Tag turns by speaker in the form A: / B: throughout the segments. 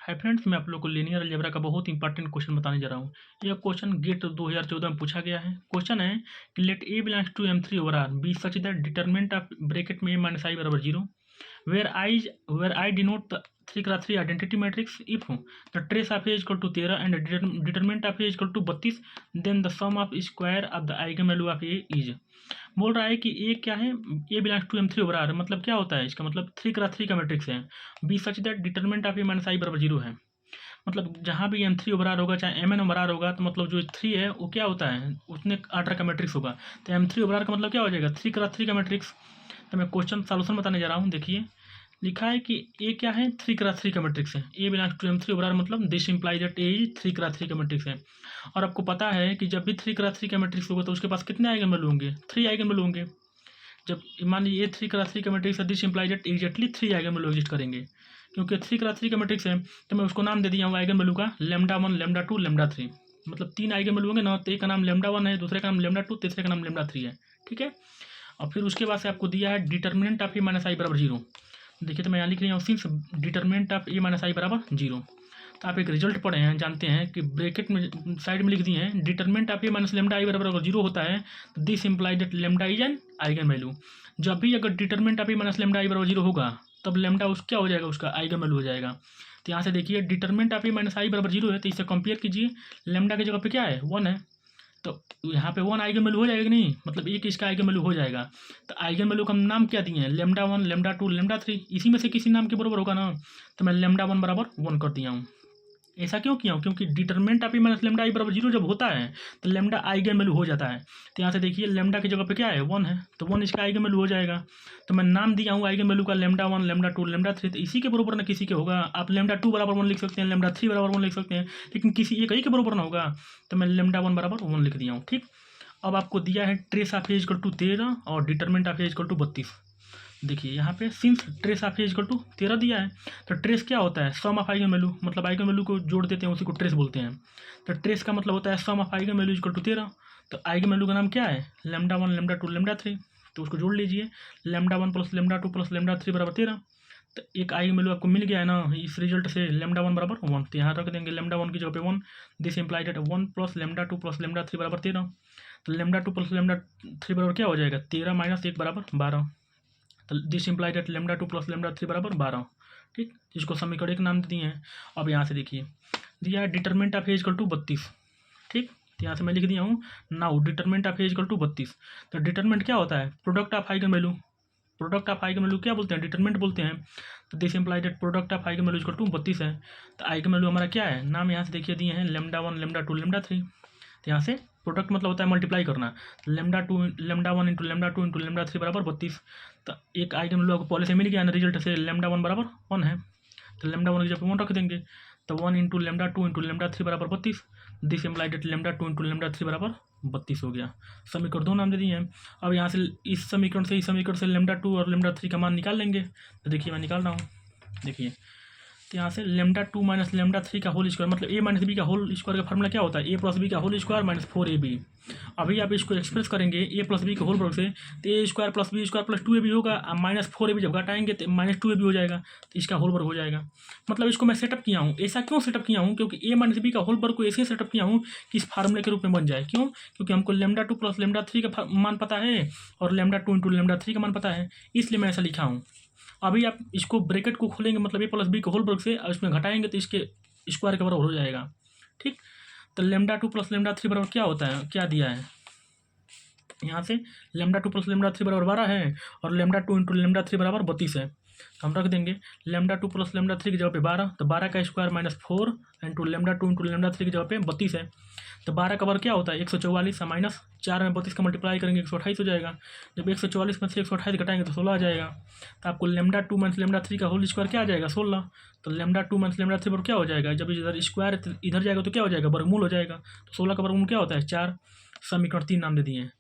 A: Hi friends, मैं आप लोग को लीनियर अलजेब्रा का बहुत इंपॉर्टेंट क्वेश्चन बताने जा रहा हूँ। यह क्वेश्चन गेट 2014 में पूछा गया है। क्वेश्चन है कि let A belongs to M3 over R be such that determinant of bracket में a माइनस आई बराबर 0 where I denote the 3x3 identity matrix if the trace of a is equal to 13 and the determinant of a is equal to 32 then the sum of square of the eigenvalue of a is। बोल रहा है कि A क्या है, A belongs to M3 over R, मतलब क्या होता है इसका मतलब 3x3 का मैट्रिक्स है। Be such that determinant of A minus I बराबर 0 है, मतलब जहाँ भी M3 ओवर आर होगा चाहे Mn ओवर आर होगा तो मतलब जो 3 है वो क्या होता है, उसने आर्डर का मैट्रिक्स होगा। तो M3 ओवर आर का मतलब क्या हो जाएगा, 3x3 का मैट्रिक्स। तो मैं क्वेश्चन सॉल्यूशन बताने जा रहा हूँ। देखिए लिखा है कि ए क्या है, 3x3 का मैट्रिक्स है। A belongs to M3 over R मतलब this implies that A 3x3 का मैट्रिक्स है। और आपको पता है कि जब भी 3x3 का मैट्रिक्स होगा तो उसके पास कितने आइगन वैल्यू होंगे, 3 आइगन वैल्यू होंगे। जब मान लीजिए 3x3 का मैट्रिक्स है, this implies that exactly 3 eigen value exist करेंगे। क्योंकि 3x3 का मैट्रिक्स है तो मैं उसको नाम दे दिया हूँ आइगन वैल्यू का λ1 λ2 λ3, मतलब 3 आइगन वैल्यू होंगे ना। तो एक का नाम λ1 है, दूसरे का नाम λ2, तीसरे का नाम λ3 है। ठीक है। और फिर उसके बाद से आपको दिया है determinant of A minus I बराबर 0। देखिए तो मैं यहाँ लिख रही हूँ since determinant of A minus I बराबर 0। तो आप एक रिजल्ट पढ़े हैं, जानते हैं कि ब्रैकेट में साइड में लिख दिए हैं determinant of A minus lambda I बराबर अगर 0 होता है तो this implies that lambda is an eigen value. जब भी अगर determinant of A minus lambda I बराबर 0 होगा तब लेमडा उस क्या हो जाएगा, उसका आइगन वैल्यू हो जाएगा। तो यहाँ से देखिए determinant of A minus I बराबर 0 है तो इससे कंपेयर कीजिए, लेमडा की जगह पे क्या है 1 है, तो यहाँ पे 1 आइगन वैल्यू हो जाएगा कि नहीं, मतलब एक इसका आइगन वैल्यू हो जाएगा। तो आइगन वैल्यू का हम नाम क्या दिए हैं, λ1 λ2 λ3, इसी में से किसी नाम के बराबर होगा ना। तो मैं λ1 बराबर 1 कर दिया हूँ। ऐसा क्यों किया हूँ, क्योंकि determinant of A minus lambda I बराबर 0 जब होता है तो लेमडा आइगन वैल्यू हो जाता है। तो यहाँ से देखिए लेमडा की जगह पे क्या है 1 है, तो 1 इसका आइगन वैल्यू हो जाएगा। तो मैं नाम दिया हूँ आइगन वैल्यू का λ1 λ2 λ3, तो इसी के बराबर ना किसी के होगा। आप λ2 बराबर 1 लिख सकते हैं, λ3 बराबर 1 लिख सकते हैं, लेकिन किसी एक ही के बराबर ना होगा। तो मैं λ1 बराबर 1 लिख दिया हूँ। ठीक। अब आपको दिया है trace of A equal to 13 और determinant of A equal to 32। देखिए यहाँ पे since trace of A equal to 13 दिया है, तो ट्रेस क्या होता है, सम ऑफ आइगन वैल्यू, मतलब आइगन वैल्यू को जोड़ देते हैं उसी को ट्रेस बोलते हैं। तो ट्रेस का मतलब होता है sum of eigen value equal to 13। तो आइगन वैल्यू का नाम क्या है, λ1 λ2 λ3, तो उसको जोड़ लीजिए, λ1 प्लस λ2 प्लस λ3 बराबर 13। तो एक आइगन वैल्यू आपको मिल गया है ना इस रिजल्ट से, λ1 बराबर 1। तो यहाँ रख देंगे λ1 की जगह पे 1, दिस इम्प्लाइड 1 प्लस λ2 प्लस λ3 बराबर 13। तो λ2 प्लस λ3 बराबर क्या हो जाएगा, 13 माइनस 1 बराबर 12। तो दिस इम्प्लाइड एट λ2 प्लस λ3 बराबर 12। ठीक, इसको समीकरण एक नाम दिए हैं। अब यहाँ से देखिए दिया है determinant of A equal to 32। ठीक, तो यहाँ से मैं लिख दिया हूँ now determinant of A equal to 32। तो डिटर्मिनेंट क्या होता है, product of eigen value. Product of eigen value क्या बोलते हैं, डिटर्मिनेंट बोलते हैं। तो this implied at product of eigen value equal to 32 है। तो आइगन वैल्यू हमारा क्या है, नाम यहाँ से देखिए दिए हैं λ1 λ2 λ3। तो यहाँ से प्रोडक्ट मतलब होता है मल्टीप्लाई करना, λ1 इंटू λ2 इंटू λ3 बराबर 32। तो एक आइगन वैल्यू आपको पहले से मिल गया ना रिजल्ट से, λ1 बराबर 1 है, तो λ1 की जगह 1 रख देंगे। तो 1 इंटू λ2 इंटू λ3 बराबर 32, दिस इम्प्लाइड λ2 इंटू λ3 बराबर 32 हो गया। समीकरण 2 नाम दे दिए हैं। अब यहाँ से इस समीकरण से λ2 और λ3 का मान निकाल लेंगे। तो देखिए मैं निकाल रहा हूँ, देखिए तो यहाँ से λ2 माइनस λ3 का होल स्क्वायर, मतलब a माइनस बी का होल स्क्वायर का फॉर्मूला क्या होता है, a प्लस बी का होल स्क्वायर माइनस 4ab। अभी आप इसको एक्सप्रेस करेंगे a प्लस बी के होल वर्ग से, तो a square plus B square plus 2ab होगा, माइनस 4ab जब घटाएंगे तो माइनस 2ab हो जाएगा, तो इसका होल वर्ग हो जाएगा। मतलब इसको मैं सेटअप किया हूँ। ऐसा क्यों सेटअप किया हूँ, क्योंकि a माइनस बी का होल वर्ग को ऐसे सेटअप किया हूँ कि इस फार्मूले के रूप में बन जाए। क्यों, क्योंकि हमको λ2 प्लस λ3 का मान पता है और λ2 इंटू λ3 का मान पता है, इसलिए मैं ऐसा लिखा हूँ। अभी आप इसको ब्रैकेट को खोलेंगे, मतलब a प्लस बी के होल वर्ग से और इसमें घटाएंगे तो इसके स्क्वायर के बराबर हो जाएगा। ठीक, तो λ2 प्लस λ3 बराबर क्या होता है, क्या दिया है यहाँ से, λ2 प्लस λ3 बराबर 12 है और λ2 इंटू λ3 बराबर 32 है। तो हम रख देंगे λ2 प्लस λ3 की जगह पे 12, तो 12 का स्क्वायर माइनस 4 इंटू λ2 इंटू λ3 की जगह पे 32 है। तो 12 का वर्ग क्या होता है 144, माइनस 4 में 32 का मल्टीप्लाई करेंगे 128 हो जाएगा। जब 144 में से 128 घटाएंगे तो 16 आ जाएगा। तो आपको λ2 माइनस λ3 का होल स्क्वायर क्या आ जाएगा 16। तो λ2 माइनस λ3 पर क्या हो जाएगा, जब इधर स्क्वायर इधर जाएगा तो क्या हो जाएगा, वर्गमूल हो जाएगा। तो 16 का वर्गमूल क्या होता है 4। समीकरण 3 नाम दे दिए हैं।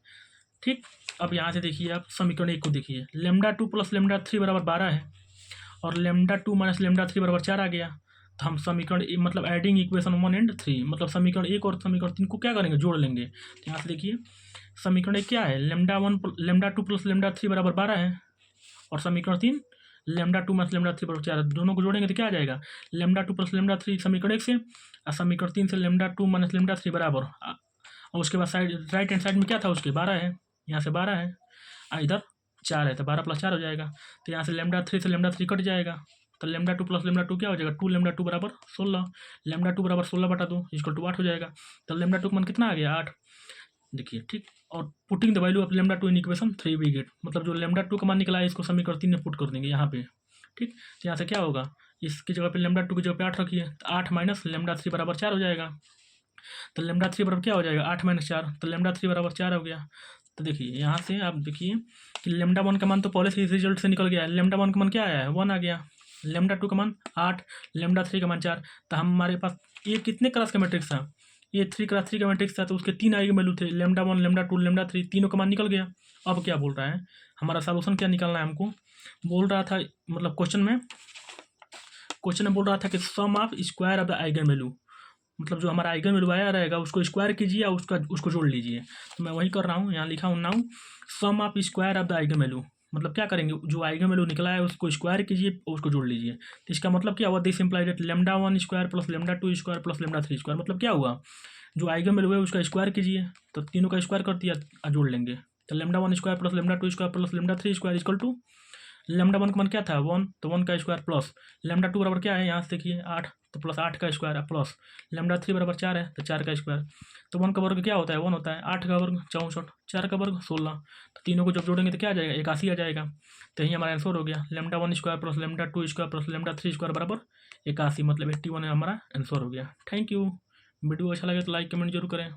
A: ठीक, अब यहाँ से देखिए आप समीकरण 1 को देखिए, λ2 प्लस λ3 बराबर 12 है और λ2 माइनस λ3 बराबर 4 आ गया। तो हम समीकरण मतलब एडिंग इक्वेशन 1 एंड 3, मतलब समीकरण 1 और समीकरण 3 को क्या करेंगे, जोड़ लेंगे। तो यहाँ से देखिए समीकरण 1 क्या है, λ2 प्लस λ3 बराबर 12 है और समीकरण 3 lambda two minus lambda three बराबर 4 है। दोनों को जोड़ेंगे तो क्या आ जाएगा, lambda two plus lambda three समीकरण 1 से, और समीकरण 3 से lambda two minus lambda three बराबर, और उसके बाद साइड राइट हैंड साइड में क्या था उसके 12 है, यहाँ से 12 है, और इधर 4 है, तो 12 प्लस 4 हो जाएगा। तो यहाँ से लेमडा थ्री से लेमडा थ्री कट जाएगा, तो lambda two plus lambda to क्या हो जाएगा, 2 लेमडा टू बराबर 16, लेमडा टू बराबर 16 बटा 2 इक्वल टू 8 हो जाएगा। तो लेमडा टू का मान कितना आ गया, 8। देखिए ठीक, और putting the value of lambda two in equation 3 we get, मतलब जो लेमडा टू का मान निकला है इसको समीकरण 3 में पुट कर देंगे यहाँ पे। ठीक, तो यहाँ से क्या होगा, इसकी जगह पे लेमडा टू की जगह पे 8 रखिए, तो 8 माइनस लेमडा थ्री बराबर 4 हो जाएगा। तो लेमडा थ्री बराबर क्या हो जाएगा, 8 माइनस 4, तो लेमडा थ्री बराबर 4 हो गया। तो देखिए यहाँ से आप देखिए कि लेमडा वन का मान तो पहले से इस रिजल्ट से निकल गया है, लेमडा वन का मान क्या आया है, 1 आ गया, लेमडा टू का मान 8, लेमडा थ्री का मान 4। तो हमारे पास ये कितने क्लास का मैट्रिक्स था, ये 3 क्लास 3 का मैट्रिक्स था, तो उसके 3 आइगन वैल्यू थे, lambda one lambda two lambda three, तीनों का मान निकल गया। अब क्या बोल रहा है, हमारा सॉल्यूशन क्या निकालना है हमको, बोल रहा था मतलब क्वेश्चन में बोल रहा था कि sum of square of the eigen value, मतलब जो हमारा आइगन वैल्यू आया रहेगा उसको स्क्वायर कीजिए और उसको जोड़ लीजिए। तो मैं वही कर रहा हूँ, यहाँ लिखा हूँ now sum of square of the eigen value, मतलब क्या करेंगे, जो आइगन वैल्यू निकला है उसको स्क्वायर कीजिए और उसको जोड़ लीजिए। तो इसका मतलब क्या हुआ, this implied that lambda one square plus lambda two square plus lambda three square, मतलब क्या हुआ, जो आइगन वैल्यू है उसका स्क्वायर कीजिए, तो तीनों का स्क्वायर कर दिया और जोड़ लेंगे। तो lambda one square plus lambda two square plus lambda three square equal to, lambda one का मान क्या था 1, तो 1 का स्क्वायर प्लस लेमडा टू बराबर क्या है, यहाँ से देखिए 8, तो प्लस 8 का स्क्वायर प्लस लेमडा थ्री बराबर 4 है, तो 4 का स्क्वायर, तो 1 का वर्ग क्या होता है 1 होता है, 8 का वर्ग 64, 4 का वर्ग 16, तो तीनों को जब जोड़ेंगे तो क्या आ जाएगा 81 आ जाएगा। तो यही हमारा आंसर हो गया, lambda one square plus lambda two square plus lambda three square बराबर 81, मतलब 81 हमारा आंसर हो गया। Thank you. वीडियो अच्छा लगे तो लाइक कमेंट जरूर करें।